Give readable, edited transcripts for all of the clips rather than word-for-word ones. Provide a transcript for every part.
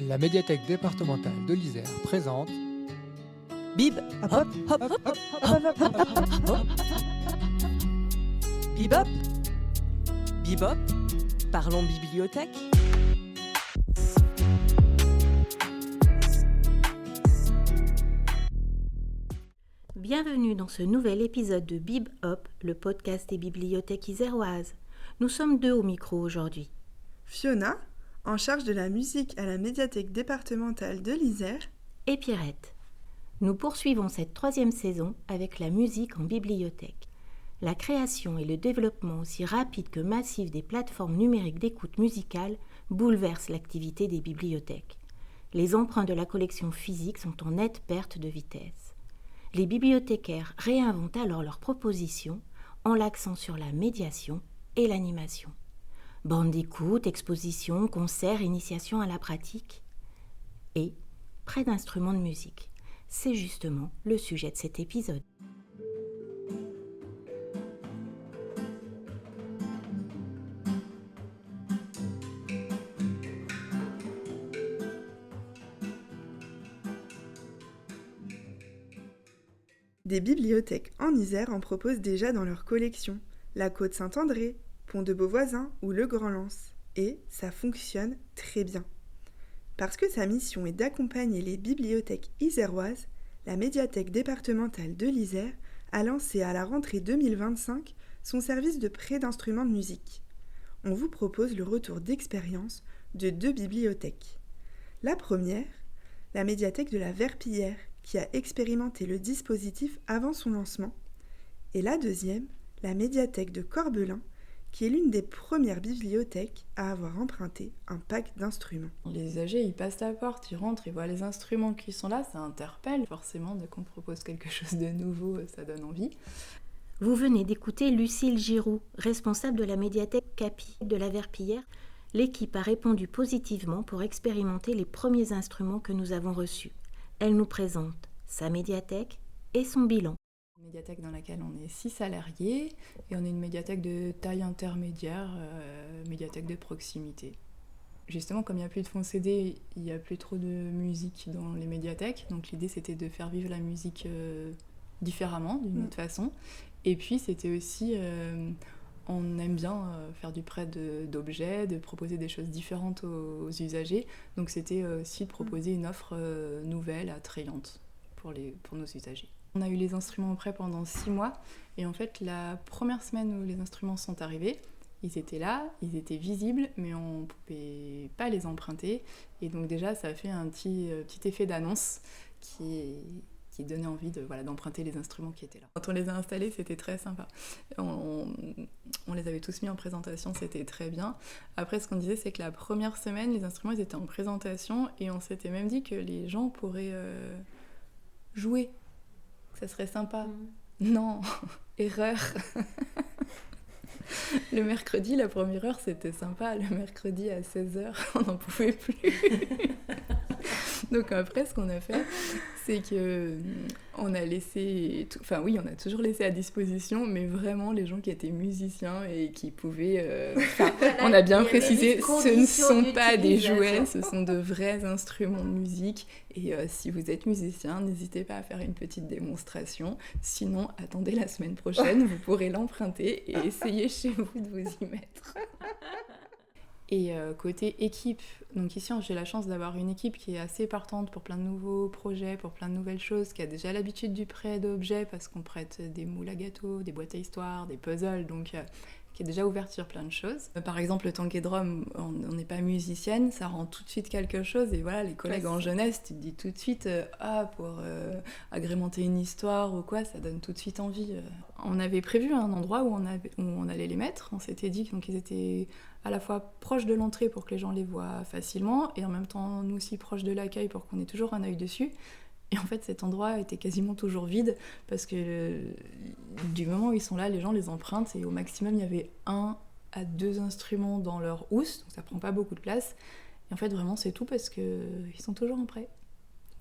La médiathèque départementale de l'Isère présente Bib, hop, hop, hop, hop, hop, hop, hop, hop, hop. Bibop, Bibop, parlons bibliothèque. Bienvenue dans ce nouvel épisode de Bib Hop, le podcast des bibliothèques iséroises. Nous sommes deux au micro aujourd'hui. Fiona, en charge de la musique à la médiathèque départementale de l'Isère, Et Pierrette. Nous poursuivons cette 3e saison avec la musique en bibliothèque. La création et le développement aussi rapide que massif des plateformes numériques d'écoute musicale bouleversent l'activité des bibliothèques. Les emprunts de la collection physique sont en nette perte de vitesse. Les bibliothécaires réinventent alors leurs propositions en l'accent sur la médiation et l'animation. Bandes d'écoute, expositions, concerts, initiations à la pratique et près d'instruments de musique. C'est justement le sujet de cet épisode. des bibliothèques en Isère en proposent déjà dans leur collection. La Côte Saint-André, Pont de Beauvoisin ou le Grand Lens. Et ça fonctionne très bien. Parce que sa mission est d'accompagner les bibliothèques iséroises, la médiathèque départementale de l'Isère a lancé à la rentrée 2025 son service de prêt d'instruments de musique. On vous propose le retour d'expérience de 2 bibliothèques. La première, la médiathèque de la Verpillière, qui a expérimenté le dispositif avant son lancement, et la deuxième, la médiathèque de Corbelin, qui est l'une des premières bibliothèques à avoir emprunté un pack d'instruments. Les usagers, ils passent la porte, ils rentrent, ils voient les instruments qui sont là, ça interpelle. Forcément, dès qu'on propose quelque chose de nouveau, ça donne envie. Vous venez d'écouter Lucille Giroux, responsable de la médiathèque Capi de la Verpillière. L'équipe a répondu positivement pour expérimenter les premiers instruments que nous avons reçus. Elle nous présente sa médiathèque et son bilan. Une médiathèque dans laquelle on est 6 salariés et on est une médiathèque de taille intermédiaire, médiathèque de proximité. Justement, comme il n'y a plus de fonds CD, il n'y a plus trop de musique dans les médiathèques. Donc l'idée, c'était de faire vivre la musique différemment, d'une autre façon. Et puis, c'était aussi... on aime bien faire du prêt d'objets, de proposer des choses différentes aux usagers. Donc c'était aussi de proposer une offre nouvelle, attrayante pour nos usagers. On a eu les instruments en prêt pendant 6 mois. Et en fait, la première semaine où les instruments sont arrivés, ils étaient là, ils étaient visibles, mais on ne pouvait pas les emprunter. Et donc déjà, ça a fait un petit effet d'annonce qui donnait envie d'emprunter les instruments qui étaient là. Quand on les a installés, c'était très sympa. On les avait tous mis en présentation, c'était très bien. Après, ce qu'on disait, c'est que la première semaine, les instruments ils étaient en présentation et on s'était même dit que les gens pourraient jouer. Ça serait sympa. Non, erreur. Le mercredi, la première heure, c'était sympa. Le mercredi à 16h, on n'en pouvait plus. Donc après, ce qu'on a fait, c'est qu'on a laissé... Enfin oui, on a toujours laissé à disposition, mais vraiment les gens qui étaient musiciens et qui pouvaient... on a bien précisé, ce ne sont pas des jouets, ce sont de vrais instruments de musique. Et si vous êtes musicien, n'hésitez pas à faire une petite démonstration. Sinon, attendez la semaine prochaine, vous pourrez l'emprunter et essayer chez vous de vous y mettre. Et côté équipe, donc ici j'ai la chance d'avoir une équipe qui est assez partante pour plein de nouveaux projets, pour plein de nouvelles choses, qui a déjà l'habitude du prêt d'objets parce qu'on prête des moules à gâteaux, des boîtes à histoire, des puzzles, donc qui est déjà ouverte sur plein de choses. Par exemple, le tank et drum, on n'est pas musicienne, ça rend tout de suite quelque chose et voilà, les collègues en jeunesse, tu te dis tout de suite pour agrémenter une histoire ou quoi, ça donne tout de suite envie. On avait prévu un endroit où on allait les mettre, on s'était dit qu'ils étaient à la fois proches de l'entrée pour que les gens les voient facilement et en même temps nous aussi proches de l'accueil pour qu'on ait toujours un œil dessus. Et en fait, cet endroit était quasiment toujours vide parce que du moment où ils sont là, les gens les empruntent et au maximum, il y avait 1 à 2 instruments dans leur housse, donc ça prend pas beaucoup de place. Et en fait, vraiment, c'est tout parce qu'ils sont toujours en prêt.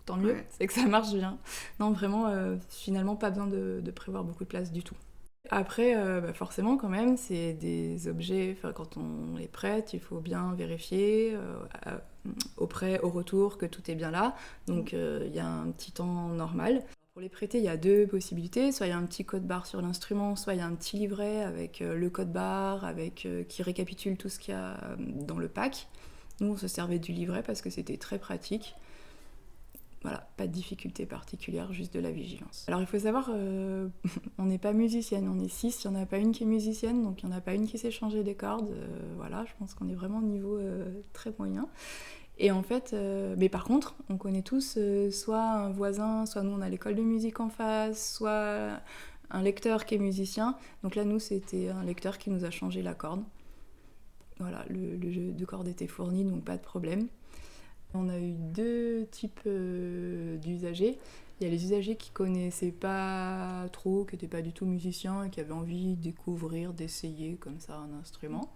Tant mieux, c'est que ça marche bien. Non, vraiment, finalement, pas besoin de prévoir beaucoup de place du tout. Après, forcément, quand même, c'est des objets, quand on les prête, il faut bien vérifier, au retour, que tout est bien là. Donc il y a un petit temps normal. Pour les prêter, il y a 2 possibilités. Soit il y a un petit code barre sur l'instrument, soit il y a un petit livret avec le code barre, qui récapitule tout ce qu'il y a dans le pack. Nous, on se servait du livret parce que c'était très pratique. Voilà, pas de difficulté particulière, juste de la vigilance. Alors il faut savoir, on n'est pas musicienne, on est 6, il n'y en a pas une qui est musicienne, donc il n'y en a pas une qui sait changer des cordes. Voilà, je pense qu'on est vraiment au niveau très moyen. Et en fait, mais par contre, on connaît tous soit un voisin, soit nous on a l'école de musique en face, soit un lecteur qui est musicien. Donc là, nous, c'était un lecteur qui nous a changé la corde. Voilà, le jeu de cordes était fourni, donc pas de problème. On a eu 2 types d'usagers. Il y a les usagers qui connaissaient pas trop, qui n'étaient pas du tout musiciens et qui avaient envie de découvrir, d'essayer comme ça un instrument.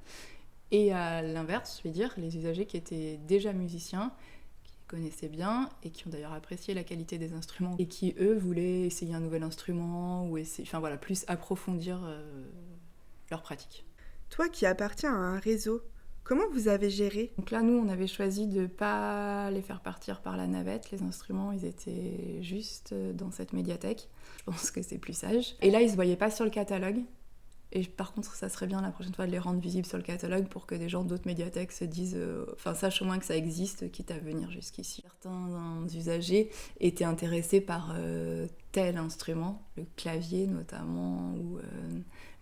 Et à l'inverse, je vais dire, les usagers qui étaient déjà musiciens, qui connaissaient bien et qui ont d'ailleurs apprécié la qualité des instruments et qui, eux, voulaient essayer un nouvel instrument ou plus approfondir leur pratique. Toi qui appartiens à un réseau, comment vous avez géré ? Donc là, nous, on avait choisi de ne pas les faire partir par la navette. Les instruments, ils étaient juste dans cette médiathèque. Je pense que c'est plus sage. Et là, ils ne se voyaient pas sur le catalogue. Et par contre, ça serait bien la prochaine fois de les rendre visibles sur le catalogue pour que des gens d'autres médiathèques se disent, sachent au moins que ça existe, quitte à venir jusqu'ici. Certains usagers étaient intéressés par tel instrument, le clavier notamment, ou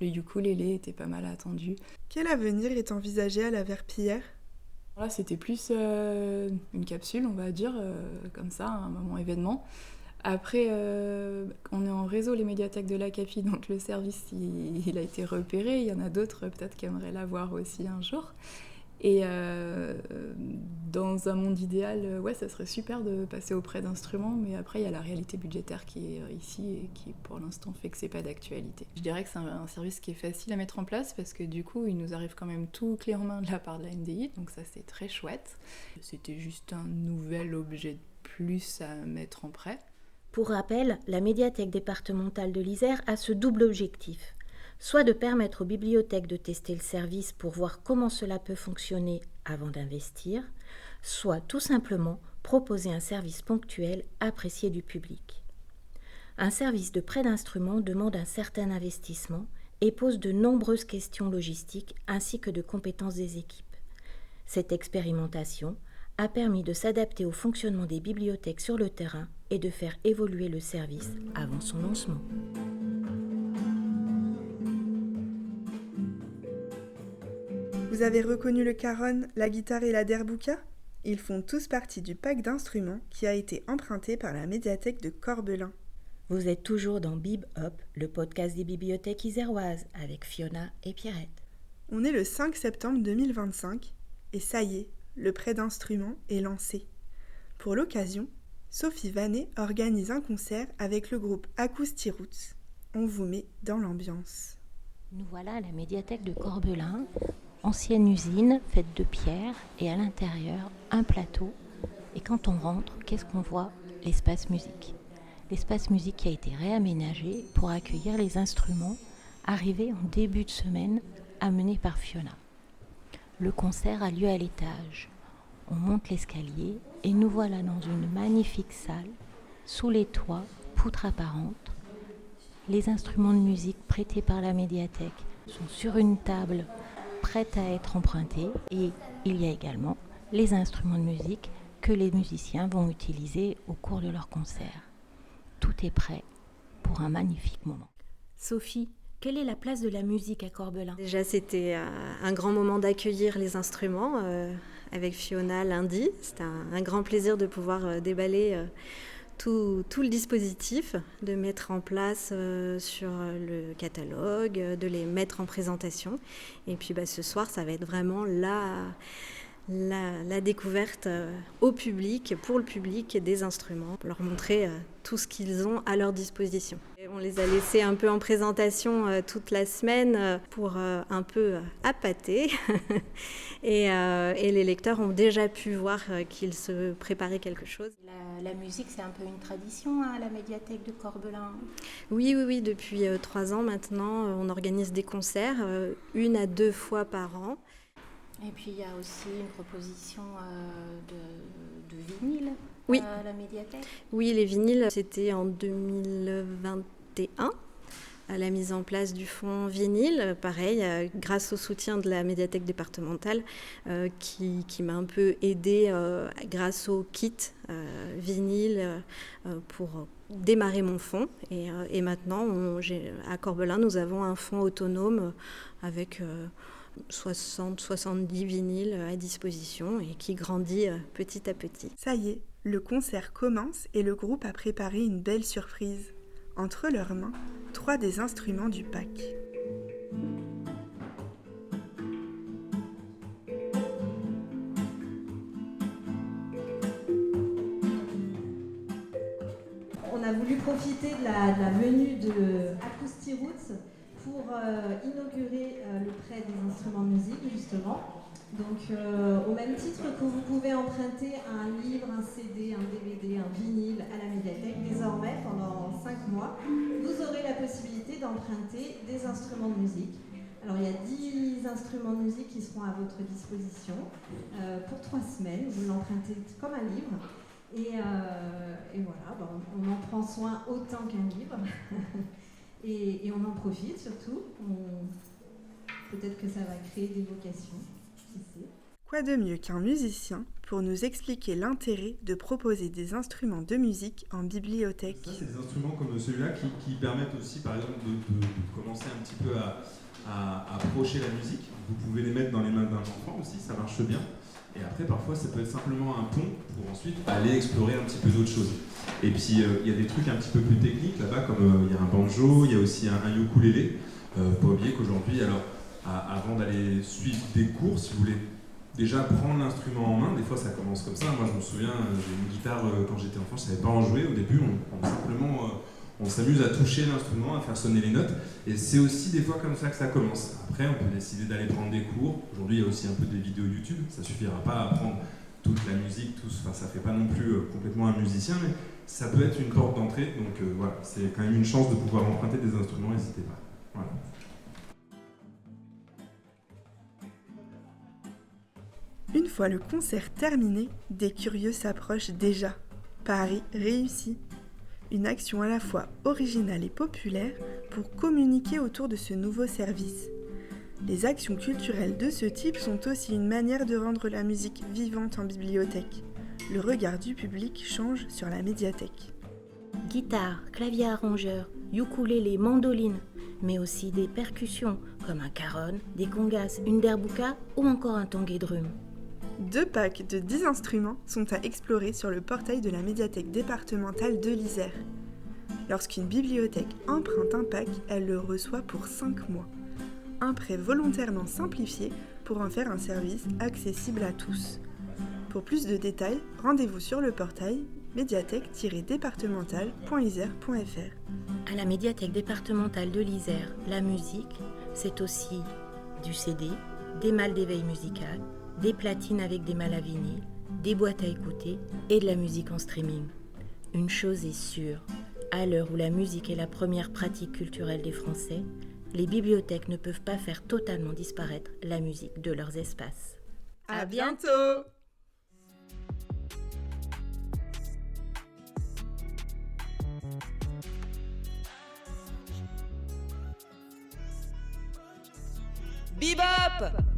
le ukulélé était pas mal attendu. Quel avenir est envisagé à la Verpillière ? Là, c'était plus une capsule, on va dire, comme ça, un moment événement. Après, on est en réseau, les médiathèques de l'ACAFI, donc le service, il a été repéré. Il y en a d'autres, peut-être, qui aimeraient l'avoir aussi un jour. Et dans un monde idéal, ça serait super de passer auprès d'instruments, mais après, il y a la réalité budgétaire qui est ici et qui, pour l'instant, fait que c'est pas d'actualité. Je dirais que c'est un service qui est facile à mettre en place parce que, du coup, il nous arrive quand même tout clé en main de la part de la NDI, donc ça, c'est très chouette. C'était juste un nouvel objet de plus à mettre en prêt. Pour rappel, la médiathèque départementale de l'Isère a ce double objectif, soit de permettre aux bibliothèques de tester le service pour voir comment cela peut fonctionner avant d'investir, soit tout simplement proposer un service ponctuel apprécié du public. Un service de prêt d'instruments demande un certain investissement et pose de nombreuses questions logistiques ainsi que de compétences des équipes. Cette expérimentation a permis de s'adapter au fonctionnement des bibliothèques sur le terrain et de faire évoluer le service avant son lancement. Vous avez reconnu le caron, la guitare et la derbouka ? Ils font tous partie du pack d'instruments qui a été emprunté par la médiathèque de Corbelin. Vous êtes toujours dans Bib Hop, le podcast des bibliothèques iséroises avec Fiona et Pierrette. On est le 5 septembre 2025 et ça y est, le prêt d'instruments est lancé. Pour l'occasion, Sophie Vanet organise un concert avec le groupe Acoustic Roots. On vous met dans l'ambiance. Nous voilà à la médiathèque de Corbelin, ancienne usine faite de pierre et à l'intérieur un plateau. Et quand on rentre, qu'est-ce qu'on voit ? L'espace musique. L'espace musique qui a été réaménagé pour accueillir les instruments arrivés en début de semaine amenés par Fiona. Le concert a lieu à l'étage. On monte l'escalier et nous voilà dans une magnifique salle, sous les toits, poutres apparentes. Les instruments de musique prêtés par la médiathèque sont sur une table prête à être empruntés et il y a également les instruments de musique que les musiciens vont utiliser au cours de leur concert. Tout est prêt pour un magnifique moment. Sophie, quelle est la place de la musique à Corbelin ? Déjà, c'était un grand moment d'accueillir les instruments avec Fiona lundi. C'était un grand plaisir de pouvoir déballer tout le dispositif, de mettre en place sur le catalogue, de les mettre en présentation. Et puis ce soir, ça va être vraiment la découverte au public, pour le public, des instruments, pour leur montrer tout ce qu'ils ont à leur disposition. Et on les a laissés un peu en présentation toute la semaine pour un peu appâter et les lecteurs ont déjà pu voir qu'ils se préparaient quelque chose. La musique, c'est un peu une tradition à la médiathèque de Corbelin. Oui, depuis 3 ans maintenant, on organise des concerts 1 à 2 fois par an. Et puis il y a aussi une proposition de vinyle Oui. à la médiathèque. Oui, les vinyles, c'était en 2021. À la mise en place du fonds vinyle, pareil, grâce au soutien de la médiathèque départementale qui m'a un peu aidée grâce au kit vinyle pour démarrer mon fonds. Et maintenant, à Corbelin, nous avons un fonds autonome avec 60-70 vinyles à disposition et qui grandit petit à petit. Ça y est, le concert commence et le groupe a préparé une belle surprise. Entre leurs mains, 3 des instruments du pack. On a voulu profiter de la venue de Acoustic Roots pour inaugurer le prêt des instruments de musique, justement. Donc, au même titre que vous pouvez emprunter un livre, un CD, un DVD, un vinyle à la médiathèque, désormais, pendant 5 mois, vous aurez la possibilité d'emprunter des instruments de musique. Alors, il y a 10 instruments de musique qui seront à votre disposition pour 3 semaines. Vous l'empruntez comme un livre. Et voilà, on en prend soin autant qu'un livre. et on en profite surtout. Peut-être que ça va créer des vocations. Quoi de mieux qu'un musicien pour nous expliquer l'intérêt de proposer des instruments de musique en bibliothèque? Ça, c'est des instruments comme celui-là qui permettent aussi, par exemple, de commencer un petit peu à approcher la musique. Vous pouvez les mettre dans les mains d'un enfant aussi, ça marche bien. Et après, parfois, ça peut être simplement un pont pour ensuite aller explorer un petit peu d'autres choses. Et puis, il y a des trucs un petit peu plus techniques là-bas, comme il y a un banjo, il y a aussi un ukulélé. Faut pas oublier qu'aujourd'hui, alors, avant d'aller suivre des cours, si vous voulez déjà prendre l'instrument en main, des fois ça commence comme ça. Moi je me souviens, j'ai une guitare quand j'étais enfant, je ne savais pas en jouer. Au début, on s'amuse à toucher l'instrument, à faire sonner les notes. Et c'est aussi des fois comme ça que ça commence. Après, on peut décider d'aller prendre des cours. Aujourd'hui, il y a aussi un peu des vidéos YouTube. Ça ne suffira pas à apprendre toute la musique, ça ne fait pas non plus complètement un musicien, mais ça peut être une porte d'entrée. Donc voilà, c'est quand même une chance de pouvoir emprunter des instruments, n'hésitez pas. Voilà. Une fois le concert terminé, des curieux s'approchent déjà. Pari réussi. Une action à la fois originale et populaire pour communiquer autour de ce nouveau service. Les actions culturelles de ce type sont aussi une manière de rendre la musique vivante en bibliothèque. Le regard du public change sur la médiathèque. Guitare, clavier arrangeur, ukulélé, mandoline, mais aussi des percussions comme un caron, des congas, une derbuka ou encore un tangé drum. 2 packs de 10 instruments sont à explorer sur le portail de la médiathèque départementale de l'Isère. Lorsqu'une bibliothèque emprunte un pack, elle le reçoit pour 5 mois. Un prêt volontairement simplifié pour en faire un service accessible à tous. Pour plus de détails, rendez-vous sur le portail médiathèque-départementale.isère.fr. À la médiathèque départementale de l'Isère, la musique, c'est aussi du CD, des malles d'éveil musical, des platines avec des malles à vinyle, des boîtes à écouter et de la musique en streaming. Une chose est sûre, à l'heure où la musique est la première pratique culturelle des Français, les bibliothèques ne peuvent pas faire totalement disparaître la musique de leurs espaces. À bientôt! Bebop!